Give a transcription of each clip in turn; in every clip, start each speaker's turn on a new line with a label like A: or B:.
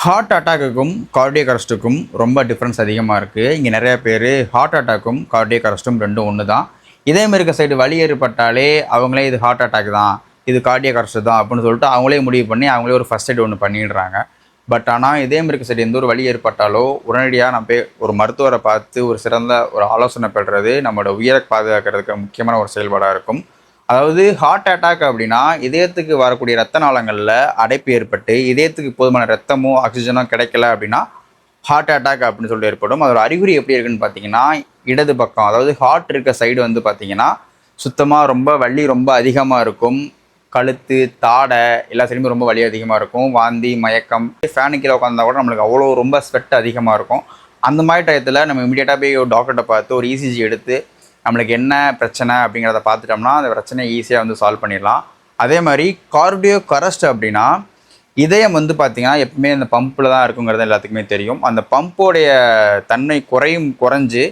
A: Heart அட்டாக்குக்கும் cardiac அரெஸ்ட்டுக்கும் ரொம்ப difference அதிகமாக இருக்குது. இங்கே நிறைய பேர் ஹார்ட் அட்டாக்கும் கார்டியக் அரெஸ்ட்டும் ரெண்டும் ஒன்று தான். இதேமாரி இருக்க சைடு வலி ஏற்பட்டாலே அவங்களே இது ஹார்ட் அட்டாக் தான், இது கார்டியக் அரெஸ்ட் தான் அப்படின்னு சொல்லிட்டு அவங்களே முடிவு பண்ணி அவங்களே ஒரு ஃபஸ்ட் எய்ட் ஒன்று பண்ணிடுறாங்க. பட் ஆனால் இதேமாரி இருக்க சைடு எந்த ஒரு வலி ஏற்பட்டாலோ உடனடியாக நம்ம போய் ஒரு மருத்துவரை பார்த்து ஒரு சிறந்த ஒரு ஆலோசனை பெறுறது நம்மளோட உயிரை பாதுகாக்கிறதுக்கு முக்கியமான ஒரு செயல்பாடாக இருக்கும். அதாவது ஹார்ட் அட்டாக் அப்படின்னா இதயத்துக்கு வரக்கூடிய ரத்த நாளங்களில் அடைப்பு ஏற்பட்டு இதயத்துக்கு போதுமான ரத்தமோ ஆக்சிஜனோ கிடைக்கல அப்படின்னா ஹார்ட் அட்டாக் அப்படின்னு சொல்லிட்டு ஏற்படும். அதோட அறிகுறி எப்படி இருக்குன்னு பார்த்தீங்கன்னா, இடது பக்கம் அதாவது ஹார்ட் இருக்க சைடு வந்து பார்த்தீங்கன்னா சுத்தமாக ரொம்ப வலி ரொம்ப அதிகமாக இருக்கும். கழுத்து தாடை எல்லா சைடுமே ரொம்ப வலி அதிகமாக இருக்கும். வாந்தி மயக்கம், ஃபேனு கீழே உட்காந்தா கூட நம்மளுக்கு அவ்வளோ ரொம்ப ஸ்வெட் அதிகமாக இருக்கும். அந்த மாதிரி டயத்தில் நம்ம இமீடியட்டாக போய் ஒரு டாக்டர்கிட்ட பார்த்து ஒரு இசிஜி எடுத்து நம்மளுக்கு என்ன பிரச்சனை அப்படிங்கிறத பார்த்துட்டோம்னா அந்த பிரச்சனையை ஈஸியாக வந்து சால்வ் பண்ணிடலாம். அதே மாதிரி கார்டியக் அரெஸ்ட் அப்படின்னா இதயம் வந்து பார்த்திங்கன்னா எப்பவுமே அந்த பம்பில் தான் இருக்குங்கிறது எல்லாத்துக்குமே தெரியும். அந்த பம்போடைய தன்மை குறைஞ்சு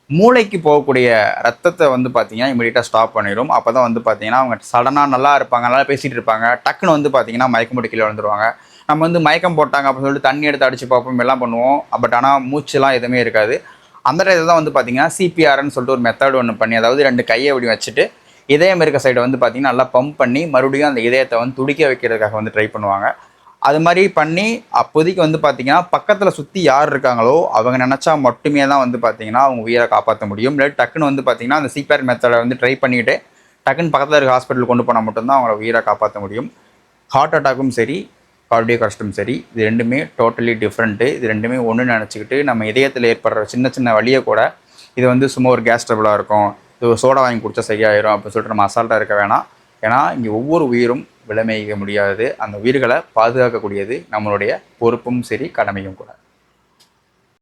A: மூளைக்கு போகக்கூடிய ரத்தத்தை வந்து பார்த்திங்கன்னா இமீடியட்டாக ஸ்டாப் பண்ணிடும். அப்போ தான் வந்து பார்த்திங்கன்னா அவங்க சடனாக நல்லா இருப்பாங்க, நல்லா பேசிகிட்டு இருப்பாங்க, டக்குன்னு வந்து பார்த்திங்கன்னா மயக்கம் போட்டு கீழே வந்துடுவாங்க. நம்ம வந்து மயக்கம் போட்டாங்க அப்படின்னு சொல்லிட்டு தண்ணி எடுத்து அடித்து பார்ப்போம், எல்லாம் பண்ணுவோம். பட் ஆனால் மூச்சுலாம் எதுவுமே இருக்காது. அந்த டயத்தில் தான் வந்து பார்த்திங்கன்னா சிபிஆர்ன்னு சொல்லிட்டு ஒரு மெத்தட் ஒன்று பண்ணி, அதாவது 2 கையை அப்படி வச்சுட்டு இதயம் இருக்க சைடை வந்து பார்த்திங்கன்னா நல்லா பம்ப் பண்ணி மறுபடியும் அந்த இதயத்தை வந்து துடிக்க வைக்கிறதுக்காக வந்து ட்ரை பண்ணுவாங்க. அது மாதிரி பண்ணி அப்போதைக்கு வந்து பார்த்திங்கன்னா பக்கத்தில் சுற்றி யார் இருக்காங்களோ அவங்க நினச்சா மட்டுமே தான் வந்து பார்த்திங்கன்னா அவங்க உயிரை காப்பாற்ற முடியும். இல்லை டக்குன்னு வந்து பார்த்திங்கன்னா அந்த சிபிஆர் மெத்தடை வந்து ட்ரை பண்ணிவிட்டு டக்குன்னு பக்கத்தில் இருக்க ஹாஸ்பிட்டல் கொண்டு போனால் மட்டும்தான் அவங்கள உயிரை காப்பாற்ற முடியும். ஹார்ட் அட்டாக்கும் சரி கார்டியக் அரெஸ்ட்டும் சரி, இது ரெண்டுமே டோட்டலி டிஃப்ரெண்ட்டு. இது ரெண்டுமே ஒன்று நினச்சிக்கிட்டு நம்ம இதயத்தில் ஏற்படுற சின்ன சின்ன வலியை கூட இது வந்து சும்மா ஒரு கேஸ் ட்ரபிளாக இருக்கும், இது ஒரு சோடா வாங்கி குடித்தா சரியாயிரும் அப்படின்னு சொல்லிட்டு நம்ம அசால்ட்டாக இருக்க வேணாம். ஏன்னா இங்கே ஒவ்வொரு உயிரும் விலைமதிக்க முடியாது. அந்த உயிர்களை பாதுகாக்கக்கூடியது நம்மளுடைய பொறுப்பும் சரி கடமையும் கூட.